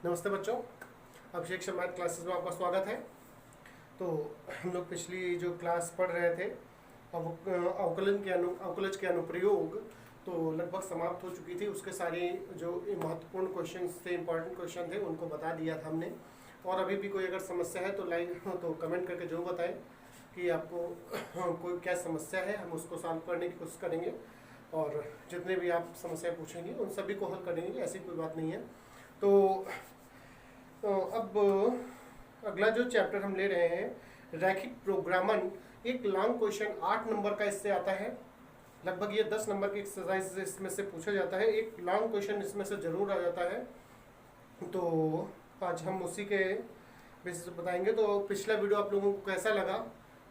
नमस्ते बच्चों, Abhishek Sharma math classes में आपका स्वागत है। तो हम लोग पिछली जो क्लास पढ़ रहे थे अवकलज के अनुप्रयोग तो लगभग समाप्त हो चुकी थी। उसके सारे जो महत्वपूर्ण क्वेश्चन थे, इंपॉर्टेंट क्वेश्चन थे, उनको बता दिया था हमने। और अभी भी कोई अगर समस्या है तो कमेंट करके जरूर बताएं कि आपको कोई क्या समस्या है। हम उसको सॉल्व करने की कोशिश करेंगे और जितने भी आप समस्याएं पूछेंगे उन सभी को हल करेंगे, ऐसी कोई बात नहीं है। तो अब अगला जो चैप्टर हम ले रहे हैं रैखिक प्रोग्रामन, एक लॉन्ग क्वेश्चन 8 नंबर का इससे आता है। लगभग ये 10 नंबर की एक्सरसाइज इसमें से पूछा जाता है। एक लॉन्ग क्वेश्चन इसमें से जरूर आ जाता है। तो आज हम उसी के बेसिस पे बताएंगे। तो पिछला वीडियो आप लोगों को कैसा लगा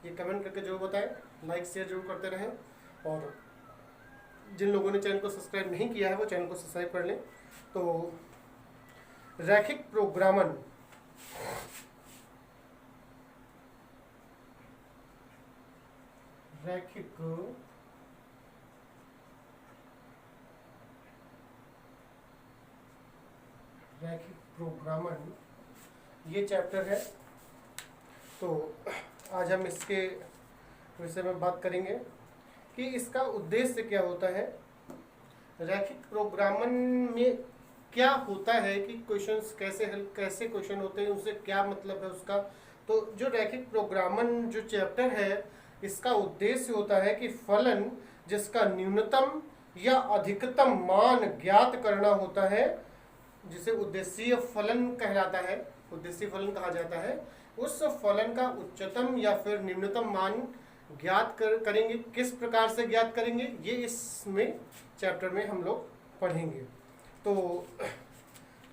ये कमेंट करके जरूर बताएं, लाइक शेयर जरूर करते रहें। और जिन लोगों ने चैनल को सब्सक्राइब नहीं किया है वो चैनल को सब्सक्राइब कर लें। तो रैखिक प्रोग्रामन, रैखिक प्रोग्रामन ये चैप्टर है। तो आज हम इसके विषय में बात करेंगे कि इसका उद्देश्य क्या होता है। रैखिक प्रोग्रामन में क्या होता है कि क्वेश्चंस कैसे क्वेश्चन होते हैं, उससे क्या मतलब है उसका। तो जो रैखिक प्रोग्रामन जो चैप्टर है, इसका उद्देश्य होता है कि फलन जिसका न्यूनतम या अधिकतम मान ज्ञात करना होता है, जिसे उद्देश्य फलन कहलाता है, उद्देश्य फलन कहा जाता है। उस फलन का उच्चतम या फिर निम्नतम मान ज्ञात करेंगे। किस प्रकार से ज्ञात करेंगे ये इसमें चैप्टर में हम लोग पढ़ेंगे। तो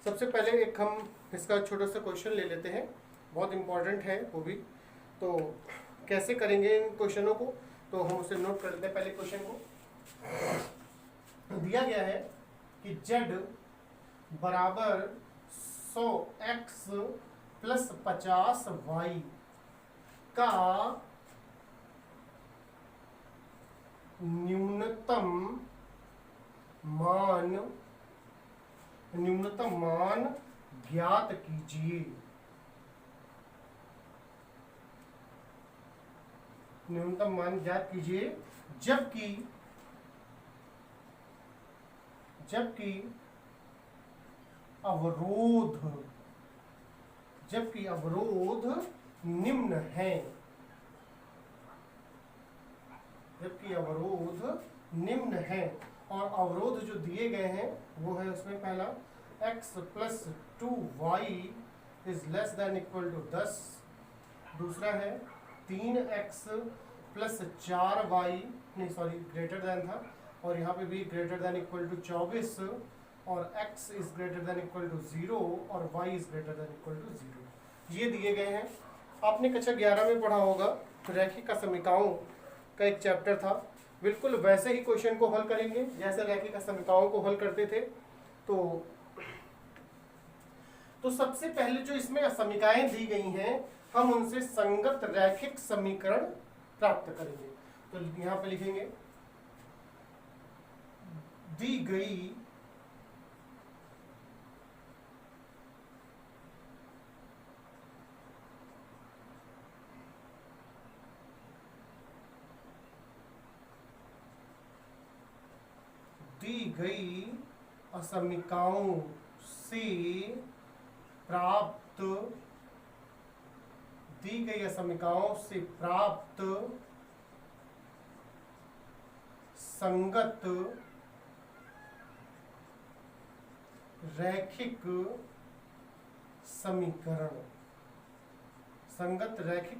सबसे पहले एक हम इसका छोटा सा क्वेश्चन ले लेते हैं, बहुत इम्पोर्टेंट है वो भी। तो कैसे करेंगे इन क्वेश्चनों को, तो हम उसे नोट कर लेते हैं। पहले क्वेश्चन को दिया गया है कि z बराबर 100x प्लस 50y का न्यूनतम मान ज्ञात कीजिए। न्यूनतम मान ज्ञात कीजिए जबकि अवरोध निम्न है। जबकि अवरोध निम्न है और अवरोध जो दिए गए हैं वो है उसमें पहला x plus 2y is less than equal to 10। दूसरा है 3x प्लस 4y, नहीं सॉरी ग्रेटर देन था, और यहाँ पे भी ग्रेटर देन इक्वल टू 24, और x is greater than equal to 0 और y is greater than equal to 0। ये दिए गए हैं। आपने कक्षा 11 में पढ़ा होगा रैखिक समीकरणों का एक चैप्टर था। बिल्कुल वैसे ही क्वेश्चन को हल करेंगे जैसे रैखिक समीकरणों को हल करते थे। तो सबसे पहले जो इसमें समीकरणाएं दी गई हैं, हम उनसे संगत रैखिक समीकरण प्राप्त करेंगे। तो यहां पे लिखेंगे दी गई असमीकरणों से प्राप्त संगत रैखिक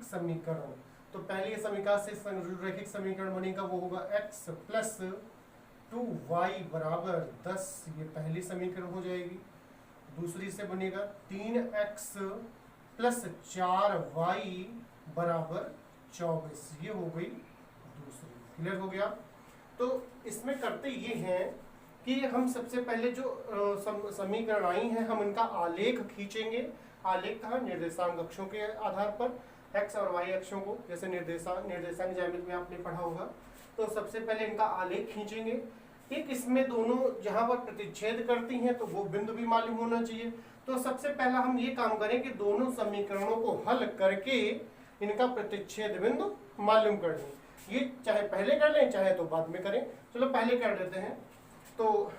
समीकरण। तो पहले समीकरण से रैखिक समीकरण बनेगा वो होगा x प्लस 2y बराबर 10, ये पहली समीकरण हो जाएगी। दूसरी से बनेगा 3x प्लस 4y बराबर 24, ये हो गई दूसरी। क्लियर हो गया। तो इसमें करते ये हैं कि हम सबसे पहले जो समीकरण आई हैं हम इनका आलेख खींचेंगे। आलेख था निर्देशांक अक्षों के आधार पर, x और y अक्षों को, जैसे निर्देशांक ज्यामिति में आपने पढ़ा होगा। तो सबसे पहले इनका आलेख खींचेंगे। एक इसमें दोनों जहां पर प्रतिच्छेद करती हैं तो वो बिंदु भी मालूम होना चाहिए। तो सबसे पहला हम ये काम करें कि दोनों समीकरणों को हल करके इनका प्रतिच्छेद बिंदु मालूम कर लें। ये चाहे पहले कर लें चाहे तो बाद में करें। चलो पहले कर लेते हैं। तो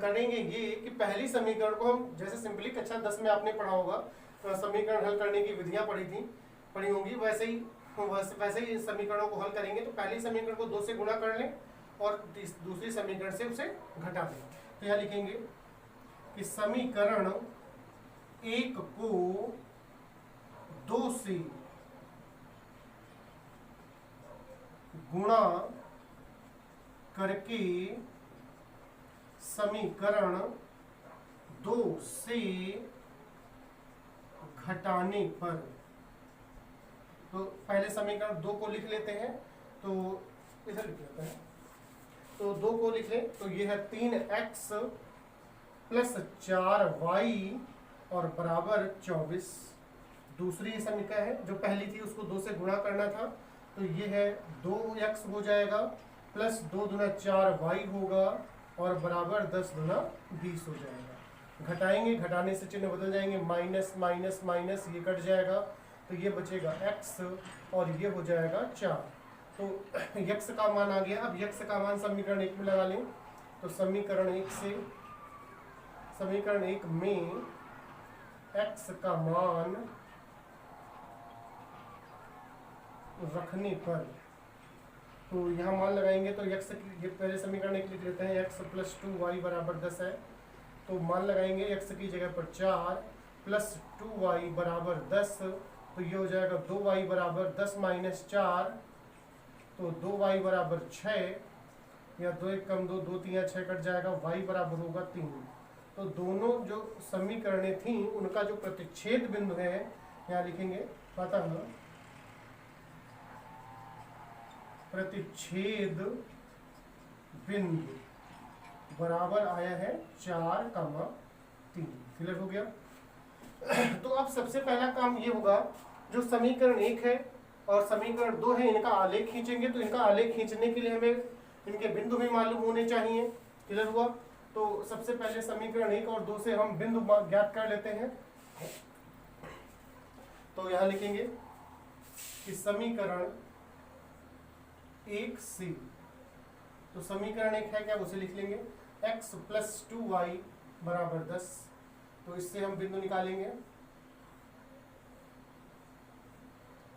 करेंगे ये कि पहली समीकरण को हम जैसे सिंपली कक्षा 10 में आपने पढ़ा होगा, समीकरण हल करने की विधियां पढ़ी होंगी, वैसे ही समीकरणों को हल करेंगे। तो पहली समीकरण को 2 से गुणा कर लें और दूसरी समीकरण से उसे घटा दें। तो यहाँ लिखेंगे कि समीकरण 1 को 2 से गुणा करके समीकरण 2 से घटाने पर, तो पहले समीकरण 2 को लिख लेते हैं। तो इधर लिख लेते हैं। तो 2 को लिख लें तो ये है 3x प्लस 4y और बराबर 24। दूसरी समीकरण है जो पहली थी उसको 2 से गुणा करना था, तो ये है 2x हो जाएगा प्लस 2 दूना 4y होगा और बराबर 10 दूना 20 हो जाएगा। घटाएंगे, घटाने से चिन्ह बदल जाएंगे, माइनस माइनस माइनस ये कट जाएगा तो ये बचेगा x और ये हो जाएगा 4। तो x का मान आ गया। अब x का मान समीकरण 1 में लगा लें। तो समीकरण 1 में x का मान रखने पर, तो यहाँ मान लगाएंगे तो x की, ये पहले समीकरण 1 लिख लेते हैं, x प्लस 2y बराबर 10 है। तो मान लगाएंगे x की जगह पर 4 प्लस 2y बराबर 10, तो ये हो जाएगा 2y बराबर 10 माइनस 4, तो 2y बराबर 6, या 2 1 कम 2, 2 3 6 कट जाएगा, y बराबर होगा 3। तो दोनों जो समीकरणें थी उनका जो प्रतिच्छेद बिंदु है यहाँ लिखेंगे, अतः प्रतिच्छेद बिंदु बराबर आया है 4,3। क्लियर हो गया। तो अब सबसे पहला काम ये होगा, जो समीकरण 1 है और समीकरण 2 है इनका आलेख खींचेंगे। तो इनका आलेख खींचने के लिए हमें इनके बिंदु भी मालूम होने चाहिए। क्लियर हुआ। तो सबसे पहले समीकरण 1 और 2 से हम बिंदु ज्ञात कर लेते हैं। तो यहां लिखेंगे कि समीकरण 1 से, तो समीकरण 1 है क्या, उसे लिख लेंगे x प्लस 2y बराबर 10। तो इससे हम बिंदु निकालेंगे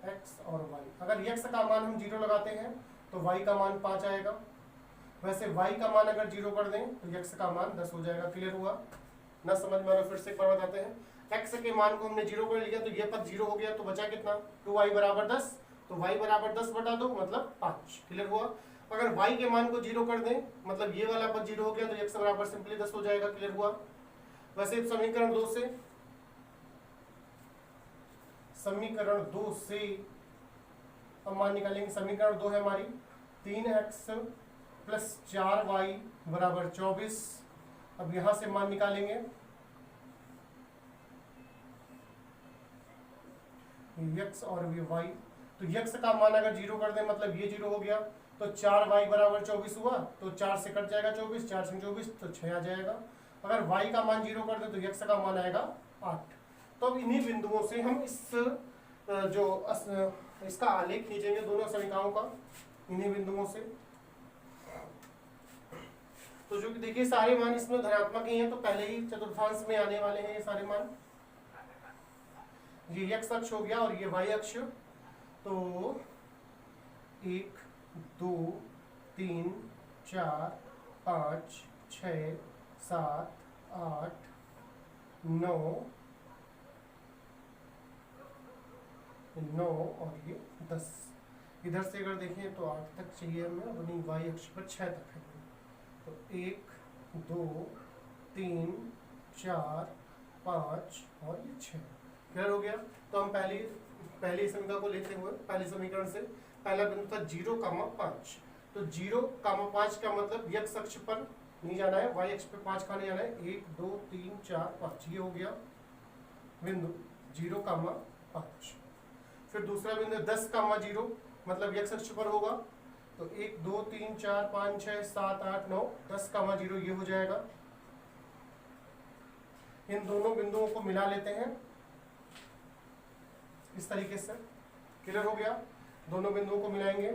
x और y। अगर x का मान हम 0 लगाते हैं तो y का मान 5 आएगा। वैसे y का मान अगर 0 कर दें तो x का मान 10 हो जाएगा। क्लियर हुआ ना, समझ में आ रहा? फिर से एक बार बताते हैं। x के मान को हमने 0 कर लिया तो ये पद 0 हो गया, तो बचा कितना, 2y बराबर 10। तो y बराबर 10 बटा 2 मतलब 5। क्लियर हुआ। अगर y के मान को 0 कर दें मतलब ये वाला पद 0 हो गया, तो x बराबर सिंपली 10 हो जाएगा। क्लियर हुआ। वैसे समीकरण 2 से हम मान निकालेंगे। समीकरण 2 है हमारी 3x प्लस 4y बराबर 24। अब यहां से मान निकालेंगे x और y। तो x का मान अगर 0 कर दें मतलब ये 0 हो गया, तो 4y बराबर 24 हुआ, तो 4 से कट जाएगा 24, 4 से 24 तो 6 आ जाएगा। अगर y का मान 0 कर दें तो x का मान आएगा 8। तो अब इन्हीं बिंदुओं से हम इसका आलेख खींचेंगे दोनों समीकरणों का, इन्हीं बिंदुओं से। तो जो कि देखिए सारे मान इसमें धनात्मक ही हैं, तो पहले ही चतुर्थांश में आने वाले हैं ये सारे मान। ये x अक्ष हो गया और ये y अक्ष। तो 1 2 3 4 5 6 7 8 9 और ये 10। इधर से अगर देखें तो 8 तक चाहिए हमें, अपनी y अक्ष पर 6 तक है। तो 1 2 3 4 5 और ये 6। क्लियर हो गया। तो हम पहली समीकरण को लेते हुए पहले समीकरण से पहला बिंदु था 0,5। तो 0,5 का मतलब x अक्ष पर नहीं जाना है, y अक्ष पे 5 का नहीं जाना है। 1 2 3 4 5 ये हो गया बिंदु 0,5। फिर दूसरा बिंदु 10,0 मतलब x अक्ष पर होगा, तो 1 2 3 4 5 6 7 8 9 10 कामा 0 ये हो जाएगा। इन दोनों बिंदुओं को मिला लेते हैं इस तरीके से। क्लियर हो गया? दोनों बिंदुओं को मिलाएंगे।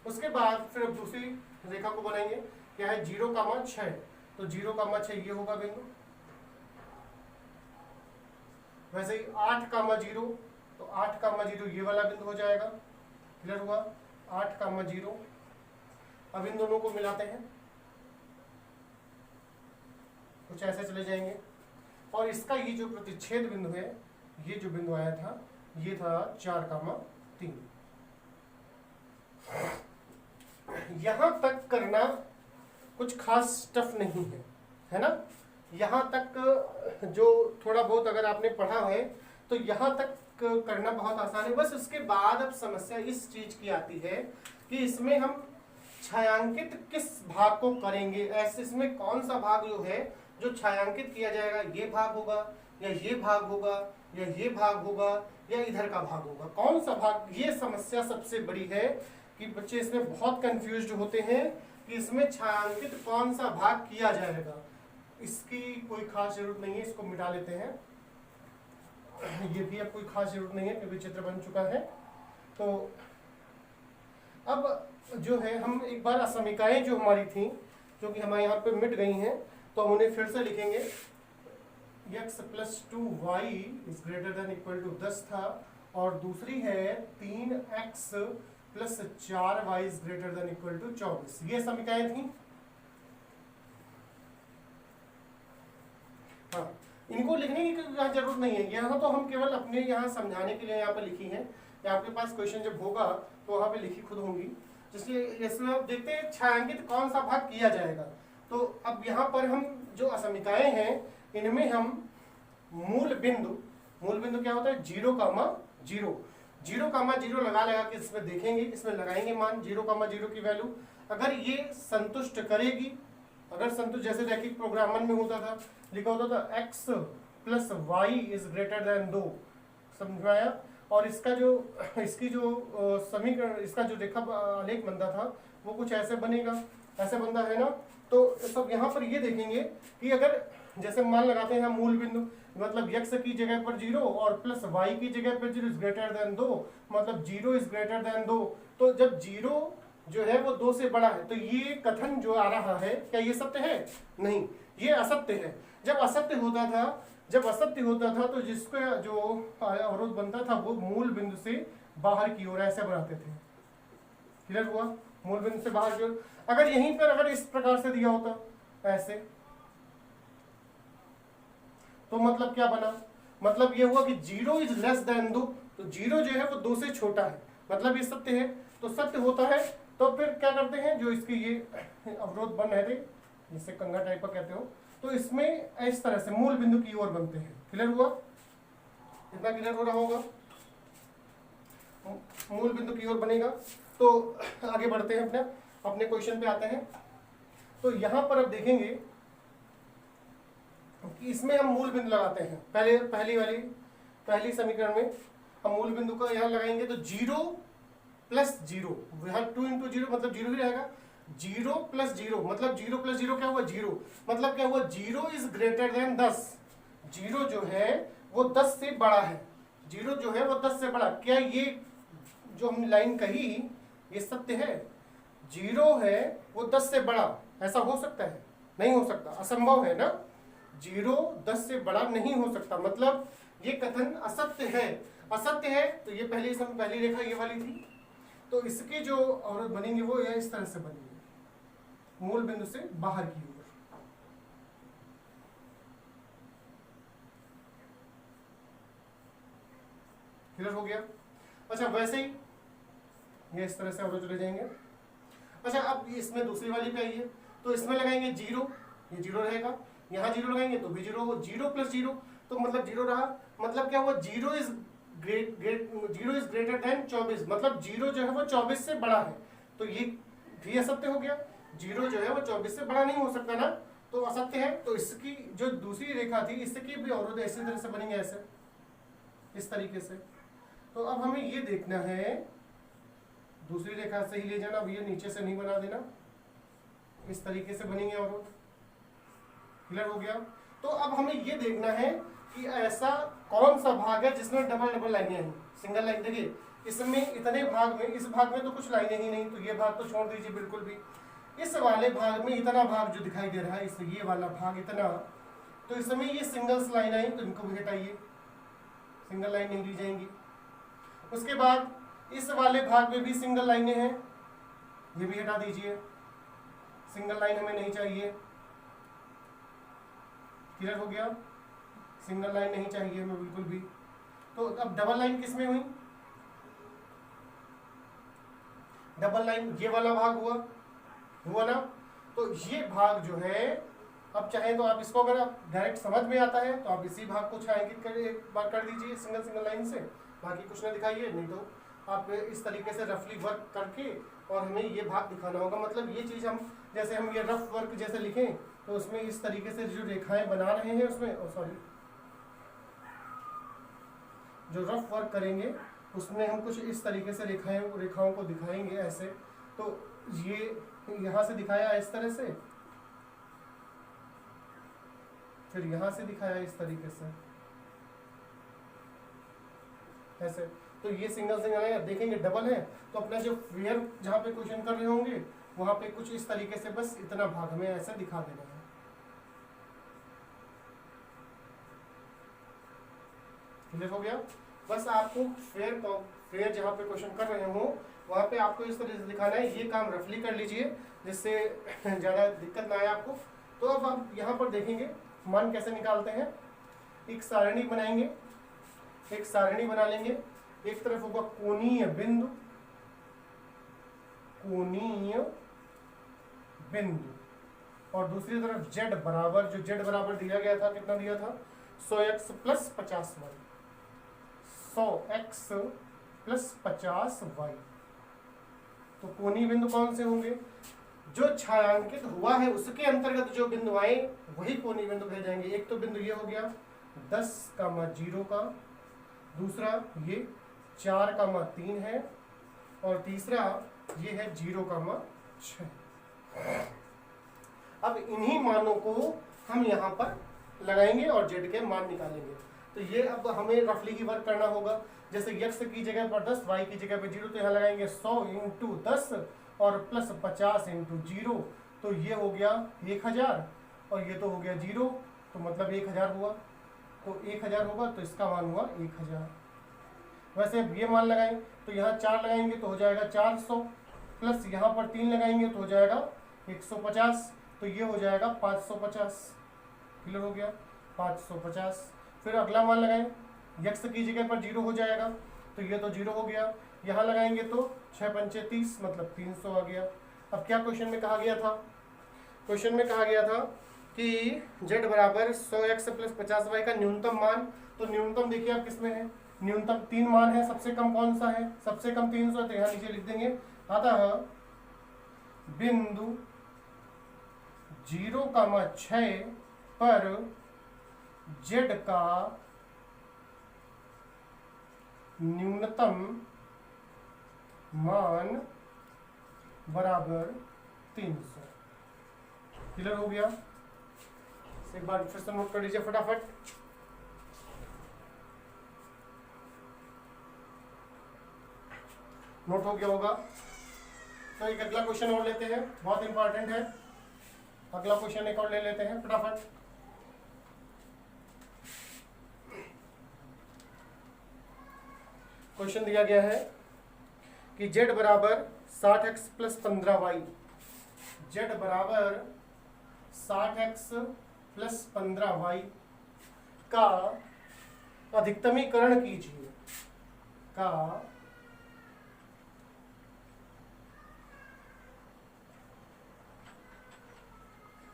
उसके बाद फिर अब दूसरी रेखा को बनाएंगे। क्या है? 0 कामा 6, तो 0 कामा 6 ये होगा बिंदु। वैसे ही 8 कामा 0, तो 8 कामा 0 ये वाला बिंदु हो जाएगा। क्लियर हुआ? 8 कामा 0। अब इन दोनों को मिलाते हैं, कुछ ऐसे चले जाएंगे। और इसका ये जो प्रतिच्छेद बिंदु है, ये जो बिंदु आया था, ये था 4 कामा 3। यहां तक करना कुछ खास टफ नहीं है ना? यहां तक जो थोड़ा बहुत अगर आपने पढ़ा है तो यहां तक करना बहुत आसान है। बस उसके बाद अब समस्या इस चीज की आती है कि इसमें हम छायांकित किस भाग को करेंगे। ऐसे इसमें कौन सा भाग जो है जो छायांकित किया जाएगा, ये भाग होगा या ये भाग होगा या ये भाग होगा या इधर का भाग होगा, कौन सा भाग? ये समस्या सबसे बड़ी है कि बच्चे इसमें बहुत कंफ्यूज्ड होते हैं कि इसमें छायांकित कौन सा भाग किया जाएगा। इसकी कोई खास जरूरत नहीं है, इसको मिटा लेते हैं। ये भी अब कोई खास जरूरत नहीं है क्योंकि चित्र बन चुका है। तो अब जो है हम एक बार असमिकाएं जो हमारी थी, जो कि हमारे यहाँ पे मिट गई हैं, तो हम उन्हें फिर से लिखेंगे। x + 2y is greater than equal to 10 था, और दूसरी है 3x + 4y is greater than equal to 24। ये समीकरण थी। हाँ, इनको लिखने की जरूरत नहीं है, यहाँ तो हम केवल अपने यहाँ समझाने के लिए यहाँ पे लिखी है, या आपके पास क्वेश्चन जब होगा तो वहाँ पे लिखी खुद होंगी। इसलिए इसमें आप देखते हैं छायांकित कौन सा भाग किया जाएगा। तो अब यहाँ पर हम जो असमिकाएं हैं इनमें हम मूल बिंदु क्या होता है? 0 कामा 0, 0 कामा 0 लगा के इसमें देखेंगे, इसमें लगाएंगे मान 0 कामा 0 की वैल्यू। अगर ये संतुष्ट करेगी, अगर संतुष्ट, जैसे रैखिक प्रोग्रामन में होता था, लिखा होता था x + y is greater then 2, समझ में आया? और इसका जो समीकरण, इसका जो रेखा आलेख बनता था वो कुछ ऐसे बनेगा, ऐसे बनता है ना। तो सब यहाँ पर ये देखेंगे कि अगर जैसे मान लगाते हैं मूल बिंदु, मतलब x की जगह पर 0 और प्लस y की जगह पर 0 इज ग्रेटर देन 2, मतलब 0 इज ग्रेटर देन 2। तो जब 0 जो है वो 2 से बड़ा है, तो ये कथन जो आ रहा है, क्या ये सत्य है? नहीं, ये असत्य है। जब असत्य होता था तो जिसका जो अवरोध बनता था वो मूल बिंदु से बाहर की ओर ऐसे बनाते थे। क्लियर हुआ? मूल बिंदु से बाहर की ओर। अगर यहीं पर अगर इस प्रकार से दिया होता ऐसे, तो मतलब क्या बना? मतलब ये हुआ कि 0 इज लेस देन 2, तो 0 जो है वो 2 से छोटा है, मतलब ये सत्य है। तो सत्य होता है तो फिर क्या करते हैं, जो इसके ये अवरोध बन रहे थे, जिसे कंगा टाइप का कहते हो, तो इसमें इस तरह से मूल बिंदु की ओर बनते हैं। क्लियर हुआ? इतना क्लियर हो रहा होगा? मूल बिंदु की ओर बनेगा। तो आगे बढ़ते हैं, अपने क्वेश्चन पे आते हैं। तो यहां पर अब देखेंगे कि इसमें हम मूल बिंदु लगाते हैं। पहली समीकरण में हम मूल बिंदु का यहां लगाएंगे, तो 0 + 0, यहाँ 2 × 0 मतलब 0 ही रहेगा। 0 + 0 मतलब 0 + 0 क्या हुआ? 0, मतलब क्या हुआ? 0 इज ग्रेटर देन 10। 0 जो है वो 10 से बड़ा है। 0 जो है वो 10 से बड़ा। क्या ये जो हम लाइन कही ये सत्य है? 0 है वो 10 से बड़ा, ऐसा हो सकता है? नहीं हो सकता, असंभव है ना। 0 10 से बड़ा नहीं हो सकता, मतलब ये कथन असत्य है। असत्य है तो ये पहली रेखा ये वाली थी, तो इसके जो अवरोध बनेंगे वो इस तरह से बनेंगे, मूल बिंदु से बाहर की ओर। क्लियर हो गया? अच्छा, वैसे ही ये इस तरह से अवरोध चले जाएंगे। अच्छा, अब इसमें दूसरी वाली पे आइए, तो इसमें लगाएंगे 0, ये 0 रहेगा। यहाँ 0 लगाएंगे तो भी 0 हो। 0 + 0 तो मतलब 0 रहा, मतलब क्या हुआ? 0 इज ग्रेटर देन 24, मतलब 0 जो है वो 24 से बड़ा है। तो ये भी असत्य हो गया। 0 जो है वो 24 से बड़ा नहीं हो सकता ना, तो असत्य है। तो इसकी जो दूसरी रेखा थी इसकी भी अवरोध इसी तरह से बनेंगे, ऐसे इस तरीके से। तो अब हमें ये देखना है दूसरी रेखा से ही ले जाना भैया, नीचे से नहीं बना देना, इस तरीके से बनेंगे अवरोध। क्लियर हो गया। तो अब हमें ये देखना है कि ऐसा कौन सा भाग है जिसमें डबल डबल लाइनें हैं। सिंगल लाइन देखिए, इसमें इतने भाग में, इस भाग में तो कुछ लाइनें ही नहीं, तो ये भाग तो छोड़ दीजिए बिल्कुल भी। इस वाले भाग में इतना भाग जो दिखाई दे रहा है, इस ये वाला भाग इतना, तो इसमें ये सिंगल्स लाइन आई, तो इनको भी हटाइए, सिंगल लाइन नहीं ली जाएंगी। उसके बाद इस वाले भाग में भी सिंगल लाइनें हैं, ये भी हटा दीजिए, सिंगल लाइन हमें नहीं चाहिए। क्लियर हो गया, सिंगल लाइन नहीं चाहिए हमें बिल्कुल भी। तो अब डबल लाइन किस में हुई, डबल लाइन ये वाला भाग हुआ ना। तो ये भाग जो है, अब चाहे तो आप इसको, अगर आप डायरेक्ट समझ में आता है तो आप इसी भाग को छायांकित कर एक बार कर दीजिए सिंगल सिंगल लाइन से, बाकी कुछ ना दिखाइए, नहीं तो आप इस तरीके से रफली वर्क करके और हमें ये भाग दिखाना होगा। मतलब ये चीज़ हम, जैसे हम ये रफ वर्क जैसे लिखें तो उसमें इस तरीके से जो रेखाएं बना रहे हैं उसमें, जो रफ वर्क करेंगे उसमें हम कुछ इस तरीके से रेखाओं को दिखाएंगे ऐसे। तो ये यहाँ से दिखाया इस तरह से, फिर यहाँ से दिखाया इस तरीके से ऐसे। तो ये सिंगल सिंगल है, देखेंगे डबल है तो अपना जो फिगर जहाँ पे क्वेश्चन कर रहे होंगे वहां पे कुछ इस तरीके से बस इतना भाग में ऐसे दिखा देना है। क्लियर हो गया। बस आपको फिर जहाँ पे क्वेश्चन कर रहे हो वहां पे आपको इस तरह से दिखाना है। ये काम रफली कर लीजिए जिससे ज़्यादा दिक्कत ना आए आपको। तो अब आप यहाँ पर देखेंगे मान कैसे निकालते हैं। एक सारणी बनाएंगे, एक सारणी बना लेंगे। एक तरफ होगा कोणीय बिंदु, और दूसरी तरफ z बराबर, जो z बराबर दिया गया था, कितना दिया था, 100x plus 50y, 100x plus 50y। तो कोणीय बिंदु कौन से होंगे, जो छायांकित हुआ है उसके अंतर्गत जो बिंदु आए वही कोणीय बिंदु कहे जाएंगे। एक तो बिंदु ये हो गया 10,0 का, दूसरा ये 4,3 है, और तीसरा ये है 0,6। अब इन्हीं मानों को हम यहाँ पर लगाएंगे और z के मान निकालेंगे। तो ये अब हमें रफली की वर्क करना होगा। जैसे x की जगह पर 10, y की जगह पर 0, तो यहाँ लगाएंगे 100 × 10 और प्लस 50 × 0, तो ये हो गया 1000, और ये तो हो गया 0, तो मतलब 1000 हुआ। तो 1000 होगा तो इसका मान हुआ 1000। वैसे ये मान लगाएं तो यहाँ 4 लगाएंगे तो हो जाएगा 400, प्लस यहाँ पर 3 लगाएंगे तो हो जाएगा 150, तो ये हो जाएगा 550। क्लियर हो गया, 550। फिर अगला मान लगाएं, x की जगह पर 0 हो जाएगा, तो ये तो 0 हो गया। यहाँ लगाएंगे तो 6 पंचे 30, मतलब 300 आ गया। अब क्या क्वेश्चन में कहा गया था, क्वेश्चन में कहा गया था कि z बराबर 100x प्लस 50y का न्यूनतम मान। तो न्यूनतम देखिए आप किसमें है, न्यूनतम 3 मान है, सबसे कम कौन सा है, सबसे कम 300, तो यहाँ नीचे लिख देंगे। अतः बिंदु 0,6 पर z का न्यूनतम मान बराबर 300। क्लियर हो गया। एक बार फिर से नोट कर लीजिए फटाफट। नोट हो गया होगा। तो एक अगला क्वेश्चन और लेते हैं, बहुत इंपॉर्टेंट है। अगला क्वेश्चन एक और ले लेते हैं फटाफट। क्वेश्चन दिया गया है कि z बराबर 60x प्लस 15y, z बराबर 60x प्लस 15y का अधिकतमीकरण कीजिए, का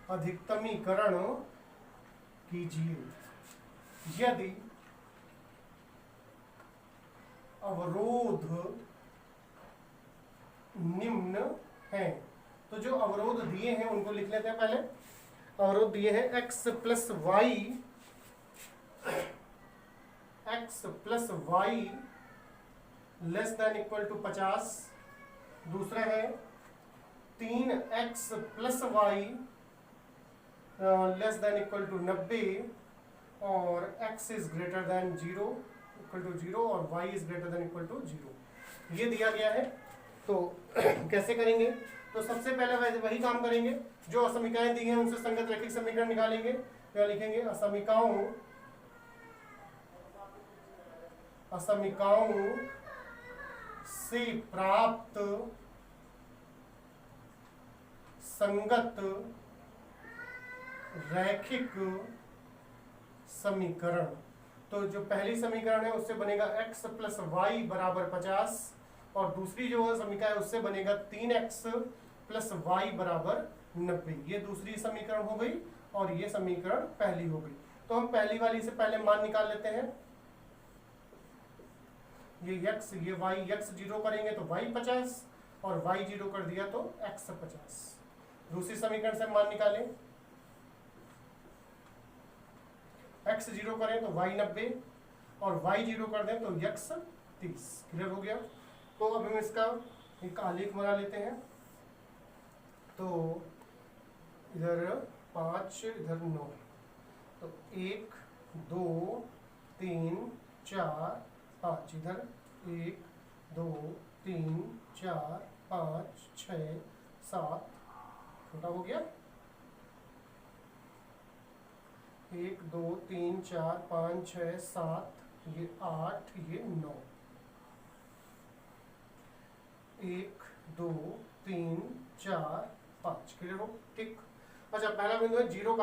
अधिकतमीकरण कीजिए यदि अवरोध निम्न है। तो जो अवरोध दिए हैं उनको लिख लेते हैं पहले। अवरोध दिए हैं x plus y less than equal to 50, दूसरा है 3x plus y less than equal to 90 और x is greater than 0 equal to 0 और y is greater than equal to 0, ये दिया गया है। तो कैसे करेंगे? तो सबसे पहले वही काम करेंगे, जो असमीकरण दी हैं उनसे संगत रैखिक समीकरण निकालेंगे। क्या लिखेंगे? असमीकरणों से प्राप्त संगत रैखिक समीकरण। तो जो पहली समीकरण है उससे बनेगा x प्लस वाई बराबर 50 और दूसरी जो समीकरण है उससे बनेगा 3x प्लस वाई बराबर 90। ये दूसरी समीकरण हो गई और ये समीकरण पहली हो गई। तो हम पहली वाली से पहले मान निकाल लेते हैं। ये x ये y, x 0 करेंगे तो y 50 और y 0 कर दिया तो x 50। दूसरी समीकरण से मान निकालें, x 0 करें तो y 90 और y 0 कर दें तो x 30। क्लियर हो गया? तो अब हम इसका एक आलेख बना लेते हैं। तो इधर 5 इधर 9, तो 1 2 3 4 5, इधर 1 2 3 4 5 6 7, छोटा हो गया 1 2 3 4 5 6 7, ये 8 ये 9, 1 2 3 4 5। क्लियर हो? ठीक। अच्छा, पहला बिंदु है 0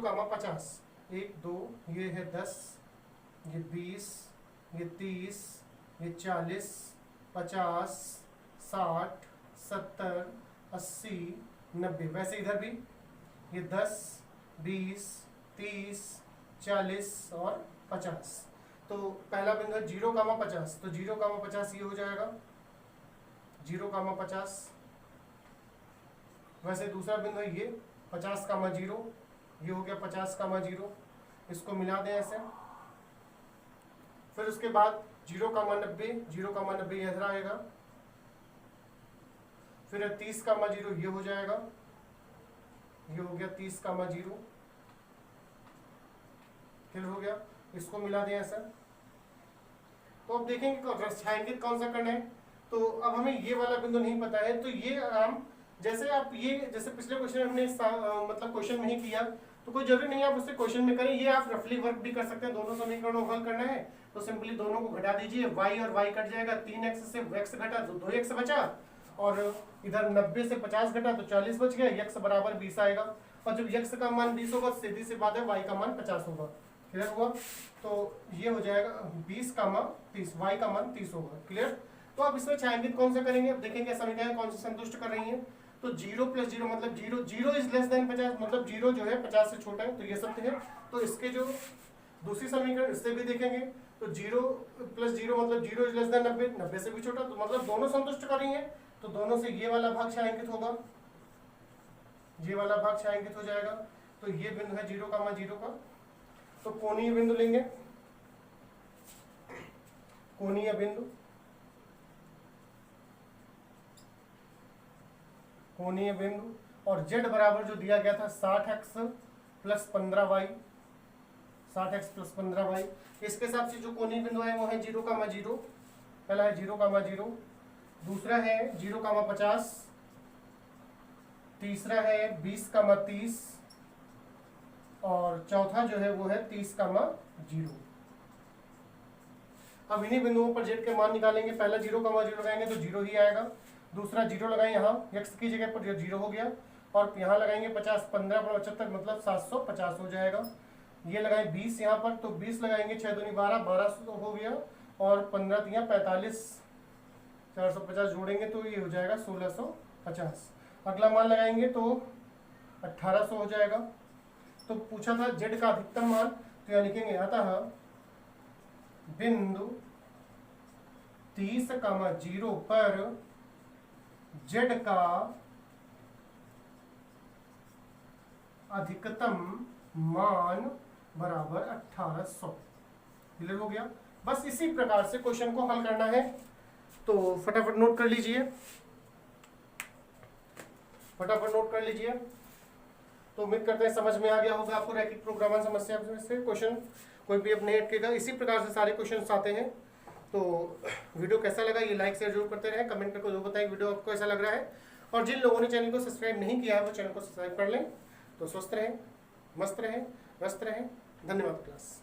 कामा 50। 1 2, ये है 10, ये 20, ये 30, ये 40 50 60 70 80 90। वैसे इधर भी ये 10 20 30 40 और 50। तो पहला बिंदु है 0 कामा 50, तो 0 कामा 50 ये हो जाएगा 0 कामा 50। वैसे दूसरा बिंदु है ये 50 कामा 0, ये हो गया 50 कामा 0, इसको मिला दें ऐसे। फिर उसके बाद 0 कामा 90, 0 कामा 90 इधर आएगा। फिर 30 कामा 0 ये हो जाएगा, ये हो गया 30 कामा 0। क्लियर हो गया? इसको मिला दें ऐसा। तो अब देखेंगे छायांकित कौन सा करना है। तो अब हमें ये वाला बिंदु नहीं पता है, तो ये हम जैसे आप ये जैसे पिछले क्वेश्चन में हमने मतलब क्वेश्चन में ही किया, तो कोई जरूरी नहीं है आप उससे क्वेश्चन में करें, ये आप रफली वर्क भी कर सकते हैं। दोनों समीकरणों को हल करना है तो सिंपली दोनों को घटा दीजिए, y और y कट जाएगा, 3x से x घटा तो 2x बचा और इधर 90 से 50 घटा तो 40 बच गया, x बराबर 20 आएगा। और जब x का मान 20 होगा सीधी सी बात है y का मान 50 होगा। क्लियर हुआ? तो ये हो जाएगा 20 का मान 30, y का मान 30 होगा। क्लियर? तो अब इसमें छायांकित कौन सा करेंगे? अब देखेंगे समीकरण कौन सा संतुष्ट कर रही है। तो 0 + 0 मतलब 0 इज लेस देन 50, मतलब 0 जो है 50 से छोटा है, तो ये सत्य है। तो इसके जो दूसरी समीकरण इससे भी देखेंगे, तो 0 + 0 मतलब 0 इज लेस देन 90, 90 से भी छोटा, तो मतलब दोनों संतुष्ट कर रही है। तो दोनों से ये वाला भाग छायांकित होगा, ये वाला भाग छायांकित हो जाएगा। तो ये बिंदु है 0 कामा 0 का। तो कोणीय बिंदु लेंगे, कोणीय बिंदु, कोणीय बिंदु और z बराबर जो दिया गया था 60x + 15y, 60x + 15y। इसके हिसाब से जो कोणीय बिंदु है वो है 0 कामा 0। पहला है 0 कामा 0, दूसरा है 0 कामा 50, तीसरा है 20 कामा 30 और चौथा जो है वो है 30 कामा 0। अब इन्हीं बिंदुओं पर z के मान निकालेंगे। पहला 0 कामा 0 लगाएंगे तो 0 ही आएगा, दूसरा 0 लगाएं यहाँ x की जगह पर 0 हो गया और यहाँ लगाएंगे 50, 15 पर 75 मतलब 750 हो जाएगा। ये लगाएं 20 यहाँ पर, तो 20 लगाएंगे 6 दूनी 12, 1200 हो गया और 15 तिया 45, 450 जोड़ेंगे तो ये हो जाएगा 1650। अगला मान लगाएंगे तो 1800 हो जाएगा। तो पूछा था z का अधिकतम मान, तो यहाँ लिखेंगे अतः बिंदु 30 कामा 0 पर z का अधिकतम मान बराबर 1800। क्लियर हो गया? बस इसी प्रकार से क्वेश्चन को हल करना है। तो फटाफट नोट कर लीजिए, फटाफट नोट कर लीजिए। तो उम्मीद करते हैं समझ में आ गया होगा आपको रैखिक प्रोग्रामन समस्या से क्वेश्चन कोई भी अपने अटकेगा। इसी प्रकार से सारे क्वेश्चन आते हैं। तो वीडियो कैसा लगा ये लाइक शेयर जरूर करते रहें, कमेंट करके जरूर बताएं वीडियो आपको कैसा लग रहा है। और जिन लोगों ने चैनल को सब्सक्राइब नहीं किया है वो चैनल को सब्सक्राइब कर लें। तो स्वस्थ रहें, मस्त रहें, व्यस्त रहें। धन्यवाद क्लास।